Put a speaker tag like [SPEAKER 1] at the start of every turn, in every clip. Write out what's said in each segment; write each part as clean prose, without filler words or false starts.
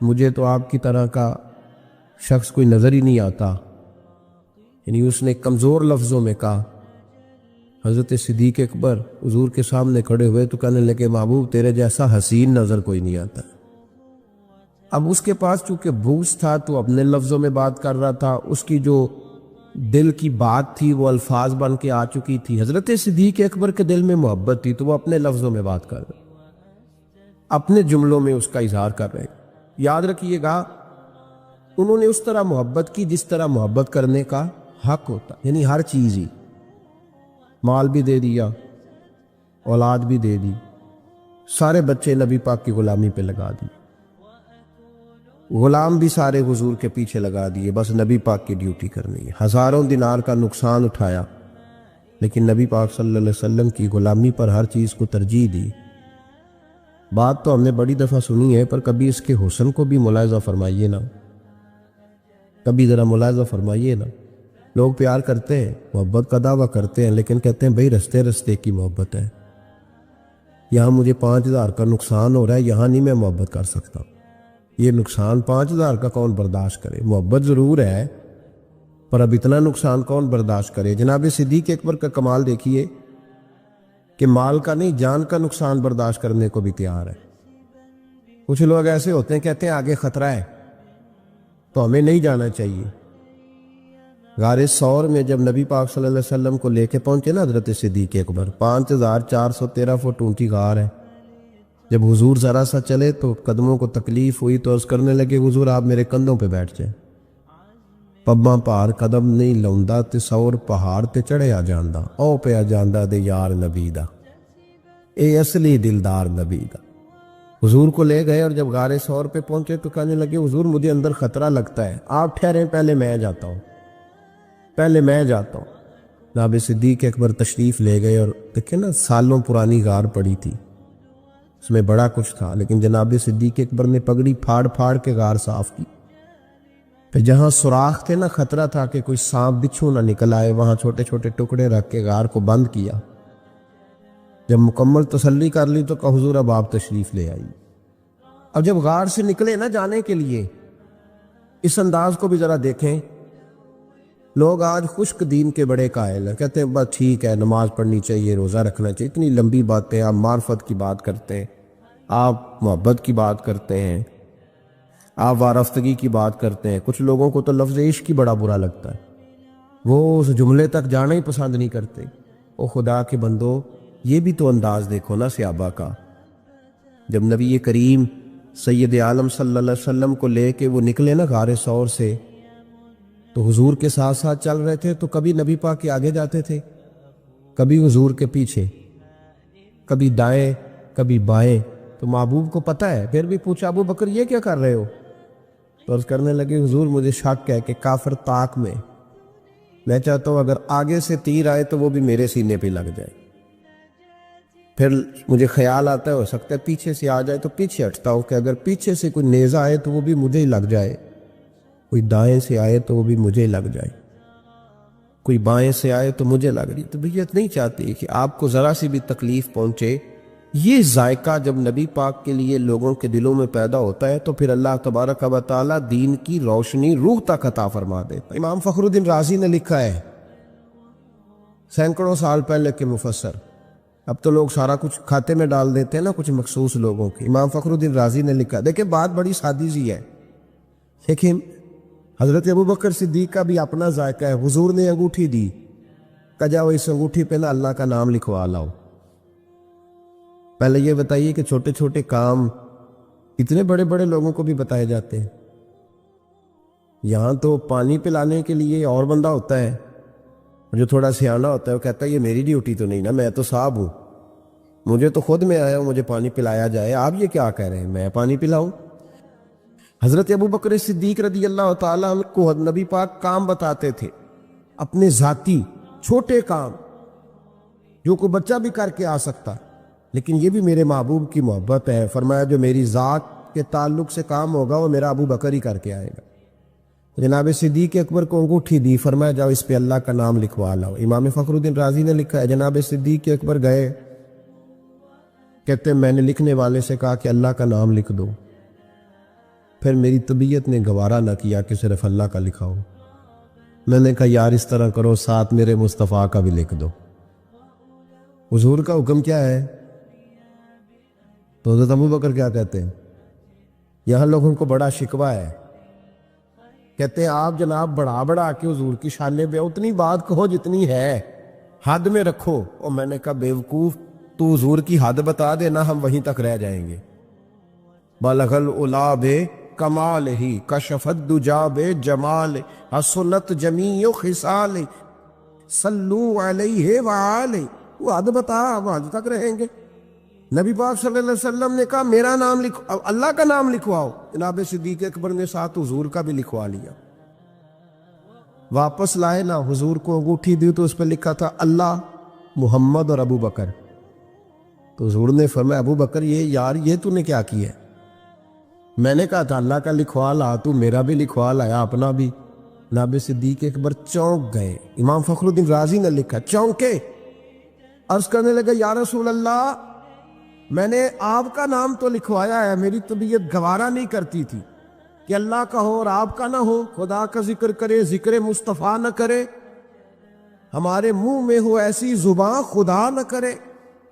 [SPEAKER 1] مجھے تو آپ کی طرح کا شخص کوئی نظر ہی نہیں آتا. یعنی اس نے کمزور لفظوں میں کہا. حضرت صدیق اکبر حضور کے سامنے کھڑے ہوئے تو کہنے لگے محبوب تیرے جیسا حسین نظر کوئی نہیں آتا. اب اس کے پاس چونکہ بوجھ تھا تو اپنے لفظوں میں بات کر رہا تھا، اس کی جو دل کی بات تھی وہ الفاظ بن کے آ چکی تھی. حضرت صدیق اکبر کے دل میں محبت تھی تو وہ اپنے لفظوں میں بات کر رہے، اپنے جملوں میں اس کا اظہار کر رہے. یاد رکھیے گا انہوں نے اس طرح محبت کی جس طرح محبت کرنے کا حق ہوتا، یعنی ہر چیز ہی، مال بھی دے دیا، اولاد بھی دے دی، سارے بچے نبی پاک کی غلامی پہ لگا دی، غلام بھی سارے حضور کے پیچھے لگا دیے، بس نبی پاک کی ڈیوٹی کرنی ہے. ہزاروں دینار کا نقصان اٹھایا لیکن نبی پاک صلی اللہ علیہ وسلم کی غلامی پر ہر چیز کو ترجیح دی. بات تو ہم نے بڑی دفعہ سنی ہے پر کبھی اس کے حسن کو بھی ملاحظہ فرمائیے نا، کبھی ذرا ملاحظہ فرمائیے نا. لوگ پیار کرتے ہیں، محبت کا دعویٰ کرتے ہیں، لیکن کہتے ہیں بھئی رستے رستے کی محبت ہے، یہاں مجھے 5,000 کا نقصان ہو رہا ہے، یہاں نہیں میں محبت کر سکتا. یہ نقصان 5,000 کا کون برداشت کرے؟ محبت ضرور ہے پر اب اتنا نقصان کون برداشت کرے؟ جناب صدیق اکبر کا کمال دیکھیے کہ مال کا نہیں جان کا نقصان برداشت کرنے کو بھی تیار ہے. کچھ لوگ ایسے ہوتے ہیں کہتے ہیں آگے خطرہ ہے تو ہمیں نہیں جانا چاہیے. غار ثور میں جب نبی پاک صلی اللہ علیہ وسلم کو لے کے پہنچے نا حضرت صدیق اکبر، 5,413 فٹ اونچی غار ہے. جب حضور ذرا سا چلے تو قدموں کو تکلیف ہوئی تو عرض کرنے لگے حضور آپ میرے کندھوں پہ بیٹھ جائیں. پباں پار قدم نہیں لاؤندا تے سور پہاڑ تے چڑھے آ جاندا، او پہ آ جاندا دے یار نبی دا، اے اصلی دلدار نبی دا. حضور کو لے گئے اور جب غار ثور پہ پہنچے تو کہنے لگے حضور مجھے اندر خطرہ لگتا ہے، آپ ٹھہریں پہلے میں جاتا ہوں، پہلے میں جاتا ہوں. جناب صدیق اکبر تشریف لے گئے اور دیکھیں نا سالوں پرانی غار پڑی تھی، اس میں بڑا کچھ تھا، لیکن جناب صدیق اکبر نے پگڑی پھاڑ پھاڑ کے غار صاف کی. پھر جہاں سوراخ تھے نا، خطرہ تھا کہ کوئی سانپ بچھو نہ نکل آئے، وہاں چھوٹے چھوٹے ٹکڑے رکھ کے غار کو بند کیا. جب مکمل تسلی کر لی تو کہا حضور اب آپ تشریف لے آئی. اب جب غار سے نکلے نا جانے کے لیے، اس انداز کو بھی ذرا دیکھیں. لوگ آج خشک دین کے بڑے قائل ہیں، کہتے ہیں بس ٹھیک ہے نماز پڑھنی چاہیے، روزہ رکھنا چاہیے، اتنی لمبی باتیں، آپ معرفت کی بات کرتے ہیں، آپ محبت کی بات کرتے ہیں، آپ وارفتگی کی بات کرتے ہیں. کچھ لوگوں کو تو لفظ عشق کی بڑا برا لگتا ہے، وہ اس جملے تک جانا ہی پسند نہیں کرتے. او خدا کے بندو یہ بھی تو انداز دیکھو نا صحابہ کا. جب نبی کریم سید عالم صلی اللہ علیہ وسلم کو لے کے وہ نکلے نا غار ثور سے تو حضور کے ساتھ ساتھ چل رہے تھے، تو کبھی نبی پاک کے آگے جاتے تھے، کبھی حضور کے پیچھے، کبھی دائیں کبھی بائیں. تو محبوب کو پتہ ہے، پھر بھی پوچھا ابو بکر یہ کیا کر رہے ہو؟ تو عرض کرنے لگے حضور مجھے شک ہے کہ کافر طاق میں چاہتا ہوں اگر آگے سے تیر آئے تو وہ بھی میرے سینے پہ لگ جائے. پھر مجھے خیال آتا ہے ہو سکتا ہے پیچھے سے آ جائے تو پیچھے ہٹتا ہوں کہ اگر پیچھے سے کوئی نیزہ آئے تو وہ بھی مجھے ہی لگ جائے، کوئی دائیں سے آئے تو وہ بھی مجھے لگ جائے، کوئی بائیں سے آئے تو مجھے لگ رہی. طبیعت نہیں چاہتی کہ آپ کو ذرا سی بھی تکلیف پہنچے. یہ ذائقہ جب نبی پاک کے لیے لوگوں کے دلوں میں پیدا ہوتا ہے تو پھر اللہ تبارک و تعالیٰ دین کی روشنی روح تک عطا فرما دیتا. امام فخر الدین رازی نے لکھا ہے، سینکڑوں سال پہلے کے مفسر، اب تو لوگ سارا کچھ کھاتے میں ڈال دیتے ہیں نا کچھ مخصوص لوگوں کی. امام فخر الدین رازی نے لکھا، دیکھیں بات بڑی سادی سی ہے، لیکن حضرت ابوبکر صدیق کا بھی اپنا ذائقہ ہے. حضور نے انگوٹھی دی، کہا جاؤ اس انگوٹھی پہ نا اللہ کا نام لکھوا لاؤ. پہلے یہ بتائیے کہ چھوٹے چھوٹے کام اتنے بڑے بڑے لوگوں کو بھی بتائے جاتے ہیں. یہاں تو پانی پلانے کے لیے اور بندہ ہوتا ہے جو تھوڑا سیانا ہوتا ہے، وہ کہتا ہے یہ میری ڈیوٹی تو نہیں نا، میں تو صاحب ہوں، مجھے تو خود میں آیا ہوں مجھے پانی پلایا جائے، آپ یہ کیا کہہ رہے ہیں میں پانی پلاؤں؟ حضرت ابوبکر صدیق رضی اللہ تعالیٰ عنہ کو نبی پاک کام بتاتے تھے، اپنے ذاتی چھوٹے کام جو کوئی بچہ بھی کر کے آ سکتا، لیکن یہ بھی میرے محبوب کی محبت ہے. فرمایا جو میری ذات کے تعلق سے کام ہوگا وہ میرا ابو بکر ہی کر کے آئے گا. جناب صدیق اکبر کو انگوٹھی دی، فرمایا جاؤ اس پہ اللہ کا نام لکھوا لاؤ. امام فخر الدین رازی نے لکھا ہے جناب صدیق اکبر گئے، کہتے ہیں میں نے لکھنے والے سے کہا کہ اللہ کا نام لکھ دو. پھر میری طبیعت نے گوارا نہ کیا کہ صرف اللہ کا لکھا ہو. میں نے کہا یار اس طرح کرو ساتھ میرے مصطفیٰ کا بھی لکھ دو. حضور کا حکم کیا ہے؟ تو حضرت ابو بکر کیا کہتے ہیں؟ یہاں لوگوں کو بڑا شکوہ ہے، کہتے ہیں آپ جناب بڑھا کے حضور کی شان پہ اتنی بات کہو جتنی ہے، حد میں رکھو. اور میں نے کہا بیوقوف، تو حضور کی حد بتا دینا ہم وہیں تک رہ جائیں گے. بلغ العلا بے کمال ہی کشف الدجا بے جمال حسنت جمیع خصال صلو علیہ وآلہ. وہ حد بتا، ہم حد تک رہیں گے. نبی پاک صلی اللہ علیہ وسلم نے کہا میرا نام لکھو، اللہ کا نام لکھواؤ. جناب صدیق اکبر نے ساتھ حضور کا بھی لکھوا لیا. واپس لائے نا، حضور کو انگوٹھی دی تو اس پہ لکھا تھا اللہ، محمد اور ابو بکر. تو حضور نے فرمایا ابو بکر یہ تو نے کیا کیا ہے؟ میں نے کہا تھا اللہ کا لکھوا لا، تو میرا بھی لکھوا لایا اپنا بھی. جناب صدیق اکبر چونک گئے. امام فخر الدین رازی نے لکھا چونکے، عرض کرنے لگا یا رسول اللہ میں نے آپ کا نام تو لکھوایا ہے، میری طبیعت گوارا نہیں کرتی تھی کہ اللہ کا ہو اور آپ کا نہ ہو، خدا کا ذکر کرے ذکر مصطفیٰ نہ کرے، ہمارے منہ میں ہو ایسی زبان خدا نہ کرے.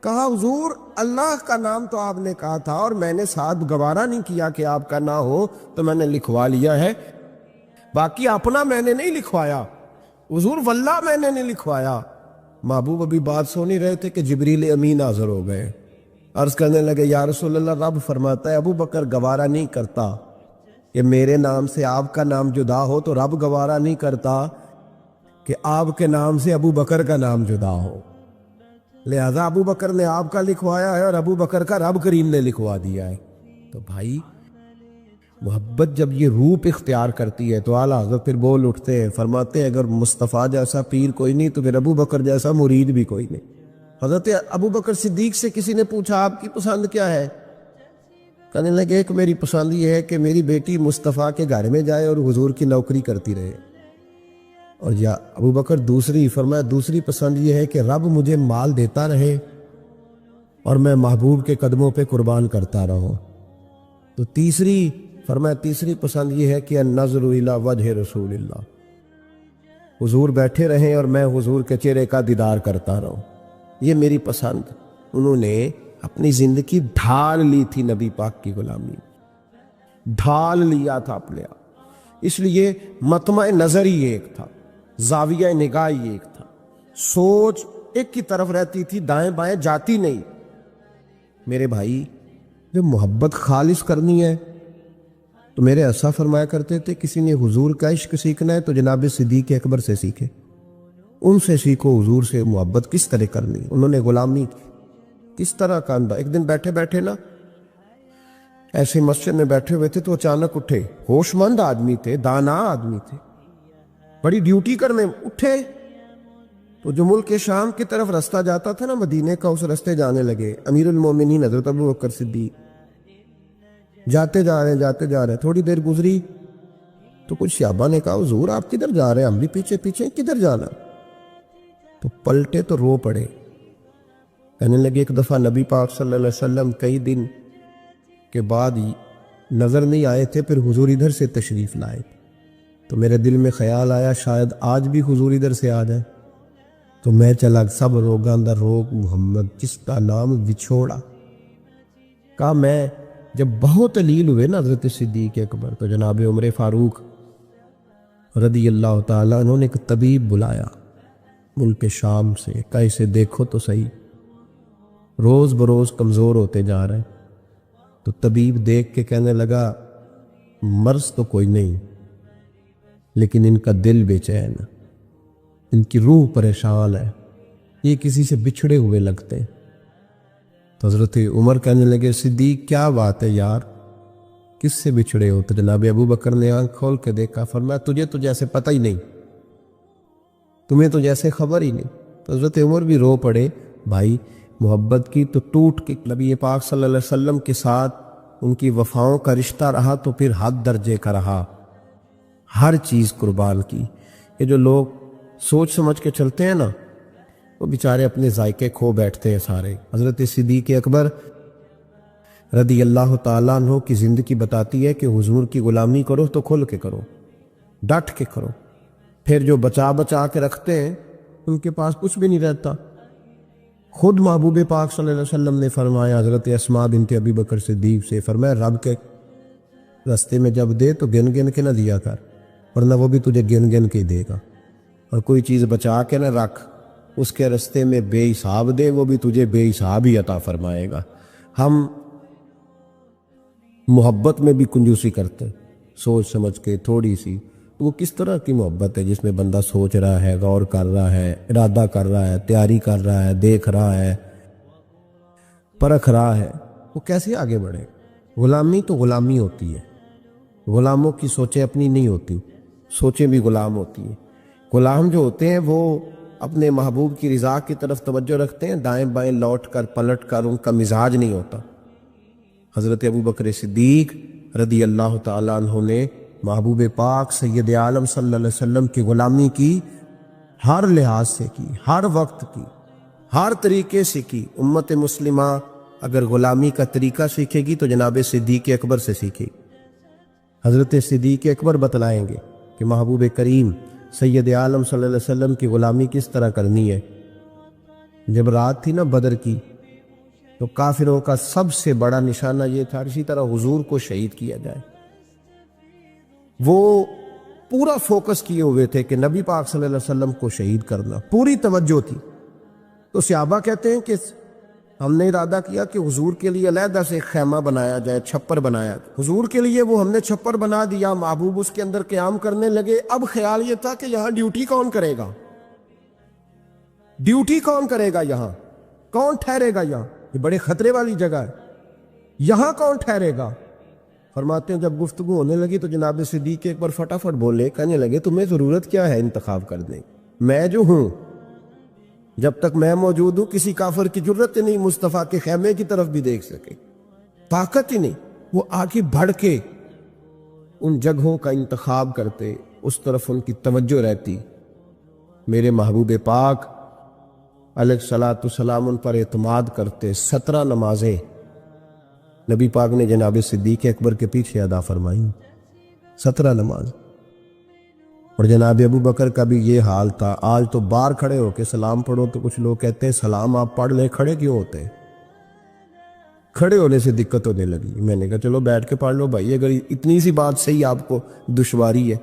[SPEAKER 1] کہا حضور اللہ کا نام تو آپ نے کہا تھا اور میں نے ساتھ گوارا نہیں کیا کہ آپ کا نہ ہو، تو میں نے لکھوا لیا ہے، باقی اپنا میں نے نہیں لکھوایا. حضور واللہ میں نے نہیں لکھوایا. محبوب ابھی بات سو نہیں رہے تھے کہ جبریل امین حاضر ہو گئے. عرض کرنے لگے یا رسول اللہ رب فرماتا ہے ابو بکر گوارا نہیں کرتا کہ میرے نام سے آپ کا نام جدا ہو، تو رب گوارا نہیں کرتا کہ آپ کے نام سے ابو بکر کا نام جدا ہو. لہذا ابو بکر نے آپ کا لکھوایا ہے اور ابو بکر کا رب کریم نے لکھوا دیا ہے. تو بھائی محبت جب یہ روپ اختیار کرتی ہے تو اعلیٰ حضرت پھر بول اٹھتے ہیں، فرماتے ہیں اگر مصطفیٰ جیسا پیر کوئی نہیں تو پھر ابو بکر جیسا مرید بھی کوئی نہیں. حضرت ابو بکر صدیق سے کسی نے پوچھا آپ کی پسند کیا ہے؟ کہنے لگے ایک میری پسند یہ ہے کہ میری بیٹی مصطفیٰ کے گھر میں جائے اور حضور کی نوکری کرتی رہے. اور یا ابو بکر دوسری، فرمایا دوسری پسند یہ ہے کہ رب مجھے مال دیتا رہے اور میں محبوب کے قدموں پہ قربان کرتا رہوں. تو تیسری، فرمایا تیسری پسند یہ ہے کہ النظر الی وجہ رسول اللہ، حضور بیٹھے رہیں اور میں حضور کے چہرے کا دیدار کرتا رہوں. یہ میری پسند. انہوں نے اپنی زندگی ڈھال لی تھی نبی پاک کی غلامی، ڈھال لیا تھا اپنے آپ. اس لیے مطمع نظر ہی ایک تھا، زاویہ نگاہ ہی ایک تھا، سوچ ایک کی طرف رہتی تھی، دائیں بائیں جاتی نہیں. میرے بھائی جب محبت خالص کرنی ہے تو میرے ایسا فرمایا کرتے تھے کسی نے حضور کا عشق سیکھنا ہے تو جناب صدیق اکبر سے سیکھے، ان سے سیکھو حضور سے محبت کس طرح کرنی. انہوں نے غلامی کس طرح کا انداز. ایک دن بیٹھے بیٹھے نا ایسے مسجد میں بیٹھے ہوئے تھے تو اچانک اٹھے، ہوش مند آدمی تھے، دانا آدمی تھے، بڑی ڈیوٹی کرنے اٹھے. تو جو ملک شام کی طرف رستہ جاتا تھا نا مدینے کا، اس رستے جانے لگے. امیر المومنین حضرت ابو بکر صدیق جاتے جا رہے ہیں. تھوڑی دیر گزری تو کچھ صحابہ نے کہا حضور آپ کدھر جا رہے ہیں؟ ہم بھی پیچھے پیچھے، کدھر جانا؟ تو پلٹے تو رو پڑے. کہنے لگے ایک دفعہ نبی پاک صلی اللہ علیہ وسلم کئی دن کے بعد نظر نہیں آئے تھے، پھر حضور ادھر سے تشریف لائے تو میرے دل میں خیال آیا شاید آج بھی حضور ادھر سے آ جائے. تو میں چلا سب روگاں دا روگ محمد جس کا نام بچھوڑا. کہا میں جب بہت علیل ہوئے نا حضرت صدیق اکبر تو جناب عمر فاروق رضی اللہ تعالیٰ انہوں نے ایک طبیب بلایا ملک شام سے. کہا اسے دیکھو تو صحیح، روز بروز کمزور ہوتے جا رہے ہیں. تو طبیب دیکھ کے کہنے لگا مرض تو کوئی نہیں لیکن ان کا دل بے چین، ان کی روح پریشان ہے، یہ کسی سے بچھڑے ہوئے لگتے ہیں. تو حضرت عمر کہنے لگے صدیق کیا بات ہے یار، کس سے بچھڑے ہو؟ تو جناب ابو بکر نے آنکھ کھول کے دیکھا، فرمایا تجھے تو جیسے پتہ ہی نہیں، تمہیں تو جیسے خبر ہی نہیں. تو حضرت عمر بھی رو پڑے. بھائی محبت کی تو ٹوٹ کے نبی پاک صلی اللہ علیہ وسلم کے ساتھ ان کی وفاؤں کا رشتہ رہا تو پھر حد درجے کا رہا، ہر چیز قربان کی. یہ جو لوگ سوچ سمجھ کے چلتے ہیں نا وہ بیچارے اپنے ذائقے کھو بیٹھتے ہیں سارے. حضرت صدیق اکبر رضی اللہ تعالیٰ عنہ کی زندگی بتاتی ہے کہ حضور کی غلامی کرو تو کھل کے کرو، ڈٹ کے کرو، پھر جو بچا بچا کے رکھتے ہیں ان کے پاس کچھ بھی نہیں رہتا۔ خود محبوب پاک صلی اللہ علیہ وسلم نے فرمایا حضرت اسماء بنت ابی بکر صدیق سے، فرمایا رب کے رستے میں جب دے تو گن گن کے نہ دیا کر، ورنہ وہ بھی تجھے گن گن کے ہی دے گا، اور کوئی چیز بچا کے نہ رکھ، اس کے رستے میں بے حساب دے، وہ بھی تجھے بے حساب ہی عطا فرمائے گا۔ ہم محبت میں بھی کنجوسی کرتے، سوچ سمجھ کے تھوڑی سی، وہ کس طرح کی محبت ہے جس میں بندہ سوچ رہا ہے، غور کر رہا ہے، ارادہ کر رہا ہے، تیاری کر رہا ہے، دیکھ رہا ہے، پرکھ رہا ہے، وہ کیسے آگے بڑھے؟ غلامی تو غلامی ہوتی ہے، غلاموں کی سوچیں اپنی نہیں ہوتی، سوچیں بھی غلام ہوتی ہیں۔ غلام جو ہوتے ہیں وہ اپنے محبوب کی رضا کی طرف توجہ رکھتے ہیں، دائیں بائیں لوٹ کر پلٹ کر ان کا مزاج نہیں ہوتا۔ حضرت ابو بکر صدیق رضی اللہ تعالیٰ عنہ نے محبوب پاک سید عالم صلی اللہ علیہ وسلم کی غلامی کی، ہر لحاظ سے کی، ہر وقت کی، ہر طریقے سے کی۔ امت مسلمہ اگر غلامی کا طریقہ سیکھے گی تو جناب صدیق اکبر سے سیکھے گی۔ حضرت صدیق اکبر بتلائیں گے کہ محبوب کریم سید عالم صلی اللہ علیہ وسلم کی غلامی کس طرح کرنی ہے۔ جب رات تھی نا بدر کی تو کافروں کا سب سے بڑا نشانہ یہ تھا اسی طرح حضور کو شہید کیا جائے۔ وہ پورا فوکس کیے ہوئے تھے کہ نبی پاک صلی اللہ علیہ وسلم کو شہید کرنا، پوری توجہ تھی۔ تو صحابہ کہتے ہیں کہ ہم نے ارادہ کیا کہ حضور کے لیے علیحدہ سے خیمہ بنایا جائے، چھپر بنایا جائے۔ حضور کے لیے وہ ہم نے چھپر بنا دیا، محبوب اس کے اندر قیام کرنے لگے۔ اب خیال یہ تھا کہ یہاں ڈیوٹی کون کرے گا، ڈیوٹی کون کرے گا، یہاں کون ٹھہرے گا، یہاں یہ بڑے خطرے والی جگہ ہے، یہاں کون ٹھہرے گا۔ فرماتے ہیں جب گفتگو ہونے لگی تو جناب صدیق ایک بار فٹافٹ بولے، کہنے لگے تمہیں ضرورت کیا ہے انتخاب کرنے، میں جو ہوں، جب تک میں موجود ہوں کسی کافر کی ضرورت ہی نہیں مصطفیٰ کے خیمے کی طرف بھی دیکھ سکے، طاقت ہی نہیں۔ وہ آگے بڑھ کے ان جگہوں کا انتخاب کرتے، اس طرف ان کی توجہ رہتی۔ میرے محبوب پاک علیہ الصلاۃ والسلام ان پر اعتماد کرتے۔ 17 نمازیں نبی پاک نے جناب صدیق اکبر کے پیچھے ادا فرمائیں، 17 نماز۔ اور جناب ابو بکر کا بھی یہ حال تھا۔ آج تو باہر کھڑے ہو کے سلام پڑھو تو کچھ لوگ کہتے ہیں سلام آپ پڑھ لیں، کھڑے کیوں ہوتے ہیں؟ کھڑے ہونے سے دقت ہونے لگی۔ میں نے کہا چلو بیٹھ کے پڑھ لو بھائی، اگر اتنی سی بات صحیح آپ کو دشواری ہے۔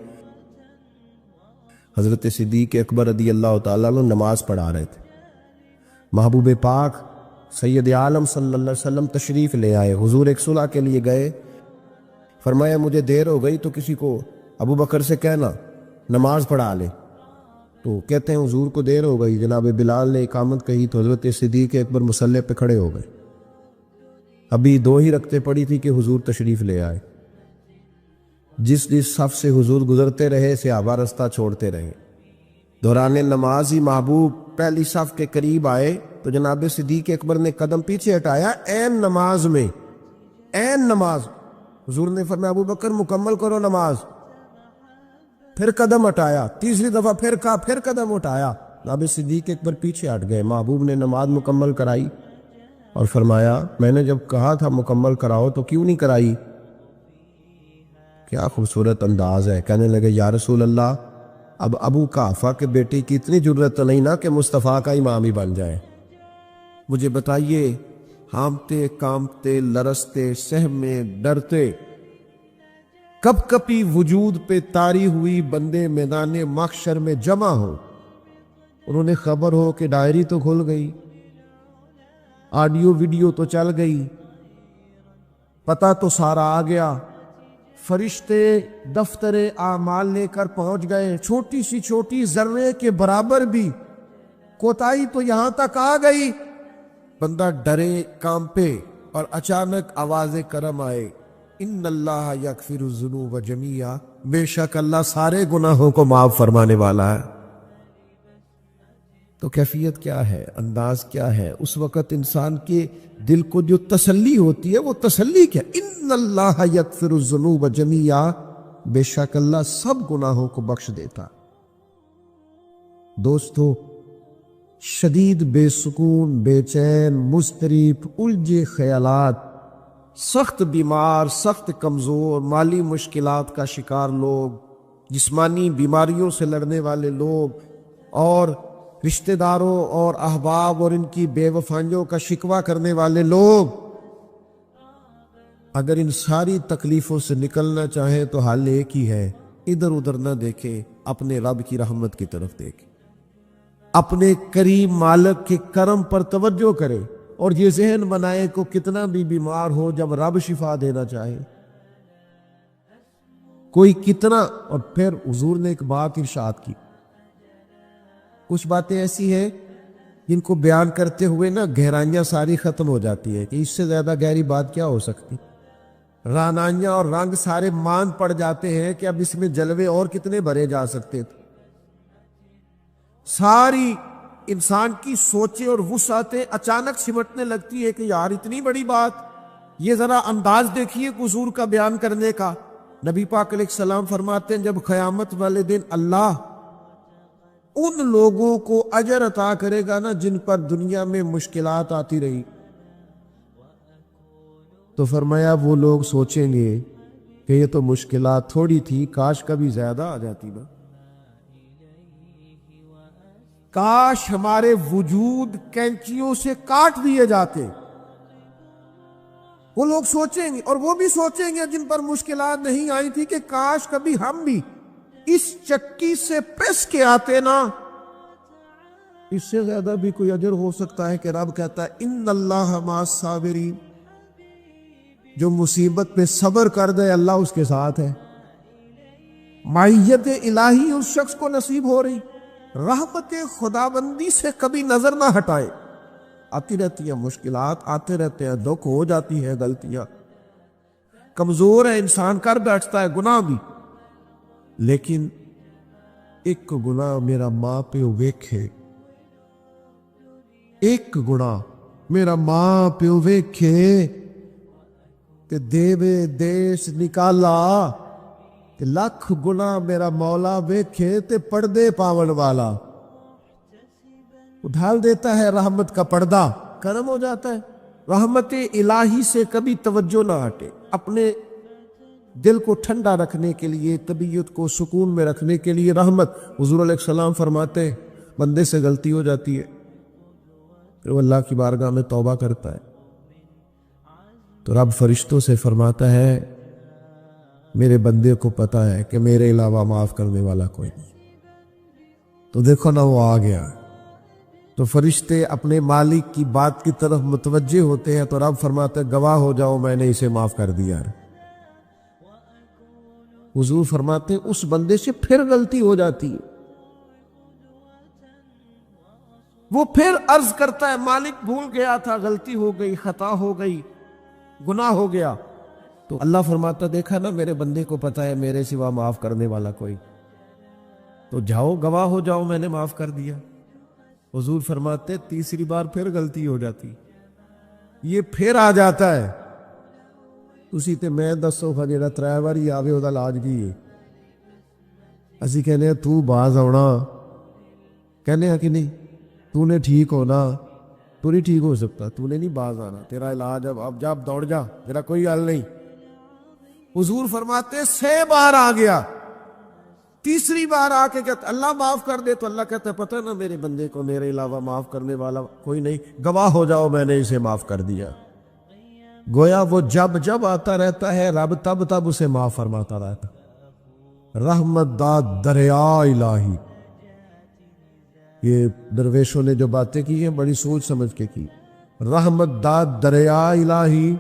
[SPEAKER 1] حضرت صدیق اکبر رضی اللہ تعالیٰ عنہ نماز پڑھا رہے تھے، محبوب پاک سید عالم صلی اللہ علیہ وسلم تشریف لے آئے، حضور ایک صلح کے لیے گئے، فرمایا مجھے دیر ہو گئی تو کسی کو ابو بکر سے کہنا نماز پڑھا لے۔ تو کہتے ہیں حضور کو دیر ہو گئی، جناب بلال نے اقامت کہی تو حضرت صدیق اکبر مصلی پہ کھڑے ہو گئے۔ ابھی 2 ہی رکعتیں پڑی تھی کہ حضور تشریف لے آئے۔ جس صف سے حضور گزرتے رہے صحابہ رستہ چھوڑتے رہے۔ دوران نماز ہی محبوب پہلی صف کے قریب آئے تو جناب صدیق اکبر نے قدم پیچھے ہٹایا، عین نماز میں، عین نماز۔ حضور نے فرمایا ابو بکر مکمل کرو نماز، پھر قدم ہٹایا، تیسری دفعہ پھر کہا، پھر قدم ہٹایا۔ جناب صدیق اکبر پیچھے ہٹ گئے۔ محبوب نے نماز مکمل کرائی اور فرمایا میں نے جب کہا تھا مکمل کراؤ تو کیوں نہیں کرائی؟ کیا خوبصورت انداز ہے۔ کہنے لگے یا رسول اللہ اب ابو قحافہ کے بیٹے کی اتنی ضرورت تو نہیں نا کہ مصطفیٰ کا امام ہی بن جائے، مجھے بتائیے ہانپتے کانپتے لرزتے سہمے ڈرتے کب کپی وجود پہ طاری ہوئی بندے میدان محشر میں جمع ہو۔ انہوں نے خبر ہو کہ ڈائری تو کھل گئی، آڈیو ویڈیو تو چل گئی، پتہ تو سارا آ گیا، فرشتے دفتر اعمال لے کر پہنچ گئے، چھوٹی سی چھوٹی ذرے کے برابر بھی کوتاہی تو یہاں تک آ گئی۔ بندہ ڈرے کانپے اور اچانک آواز کرم آئے، ان اللہ یغفر الذنوب جمیعا، بے شک اللہ سارے گناہوں کو معاف فرمانے والا ہے۔ تو کیفیت کیا ہے، انداز کیا ہے؟ اس وقت انسان کے دل کو جو تسلی ہوتی ہے وہ تسلی کیا؟ ان اللہ یغفر الذنوب جمیعا، بے شک اللہ سب گناہوں کو بخش دیتا۔ دوستو شدید بے سکون، بے چین، مضطرب، الجھے خیالات سخت بیمار، سخت کمزور، مالی مشکلات کا شکار لوگ، جسمانی بیماریوں سے لڑنے والے لوگ، اور رشتہ داروں اور احباب اور ان کی بے وفائیوں کا شکوہ کرنے والے لوگ، اگر ان ساری تکلیفوں سے نکلنا چاہیں تو حل ایک ہی ہے، ادھر ادھر نہ دیکھیں، اپنے رب کی رحمت کی طرف دیکھیں، اپنے کریم مالک کے کرم پر توجہ کرے، اور یہ ذہن بنائے کو کتنا بھی بیمار ہو، جب رب شفا دینا چاہے کوئی کتنا۔ اور پھر حضور نے ایک بات ارشاد کی، کچھ باتیں ایسی ہیں جن کو بیان کرتے ہوئے نا گہرائیاں ساری ختم ہو جاتی ہے کہ اس سے زیادہ گہری بات کیا ہو سکتی، رانائیاں اور رنگ سارے مان پڑ جاتے ہیں کہ اب اس میں جلوے اور کتنے بھرے جا سکتے تھے۔ ساری انسان کی سوچیں اور وسعتیں اچانک سمٹنے لگتی ہے کہ یار اتنی بڑی بات، یہ ذرا انداز دیکھیے حضور کا بیان کرنے کا۔ نبی پاک علیہ السلام فرماتے ہیں جب قیامت والے دن اللہ ان لوگوں کو اجر عطا کرے گا نا جن پر دنیا میں مشکلات آتی رہی، تو فرمایا وہ لوگ سوچیں گے کہ یہ تو مشکلات تھوڑی تھی، کاش کبھی زیادہ آ جاتی نا، کاش ہمارے وجود کینچیوں سے کاٹ دیے جاتے۔ وہ لوگ سوچیں گے، اور وہ بھی سوچیں گے جن پر مشکلات نہیں آئی تھی کہ کاش کبھی ہم بھی اس چکی سے پس کے آتے نا۔ اس سے زیادہ بھی کوئی اجر ہو سکتا ہے کہ رب کہتا ہے ان اللہ مع الصابرین، جو مصیبت پہ صبر کر دے اللہ اس کے ساتھ ہے۔ معیت الہی اس شخص کو نصیب ہو رہی، رحمت خداوندی سے کبھی نظر نہ ہٹائے۔ آتی رہتی ہیں مشکلات، آتے رہتے ہیں دکھ، ہو جاتی ہے غلطیاں، کمزور ہے انسان، کر بیٹھتا ہے گناہ بھی، لیکن ایک گناہ میرا ماں پیو ویکھے، ایک گناہ میرا ماں پیو ویکھے تے دیوے دیش نکالا، کہ لاکھ گناہ میرا مولا ویکھے تے پردے پاون والا، ڈھال دیتا ہے رحمت کا پردہ، کرم ہو جاتا ہے۔ رحمت الہی سے کبھی توجہ نہ ہٹے، اپنے دل کو ٹھنڈا رکھنے کے لیے، طبیعت کو سکون میں رکھنے کے لیے رحمت۔ حضور علیہ السلام فرماتے ہیں بندے سے غلطی ہو جاتی ہے، پھر وہ اللہ کی بارگاہ میں توبہ کرتا ہے تو رب فرشتوں سے فرماتا ہے میرے بندے کو پتا ہے کہ میرے علاوہ معاف کرنے والا کوئی نہیں، تو دیکھو نا وہ آ گیا، تو فرشتے اپنے مالک کی بات کی طرف متوجہ ہوتے ہیں، تو رب فرماتا ہے گواہ ہو جاؤ میں نے اسے معاف کر دیا ہے۔ حضور فرماتے ہیں اس بندے سے پھر غلطی ہو جاتی ہے، وہ پھر عرض کرتا ہے مالک بھول گیا تھا، غلطی ہو گئی، خطا ہو گئی، گناہ ہو گیا، تو اللہ فرماتا دیکھا نا میرے بندے کو پتا ہے میرے سوا معاف کرنے والا کوئی، تو جاؤ گواہ ہو جاؤ میں نے معاف کر دیا۔ حضور فرماتے تیسری بار پھر غلطی ہو جاتی، یہ پھر آ جاتا ہے، اسی تے میں دسو جڑا 3 واری آوے وہ لاج کی ہے، اسی کہنے ہیں تو باز آنا، کہنے ہیں کہ نہیں تو نے ٹھیک ہونا، تو نہیں ٹھیک ہو سکتا، تو نے نہیں باز آنا، تیرا علاج اب جا دوڑ جا، تیرا کوئی حل نہیں۔ حضور فرماتے 6 بار آ گیا، تیسری بار آ کے کہتا اللہ معاف کر دے، تو اللہ کہتا ہے پتہ نا میرے بندے کو میرے علاوہ معاف کرنے والا کوئی نہیں، گواہ ہو جاؤ میں نے اسے معاف کر دیا۔ گویا وہ جب جب آتا رہتا ہے رب تب تب اسے معاف فرماتا رہتا۔ رحمت دا دریا الہی، یہ درویشوں نے جو باتیں کی ہیں بڑی سوچ سمجھ کے کی۔ رحمت دا دریا الہی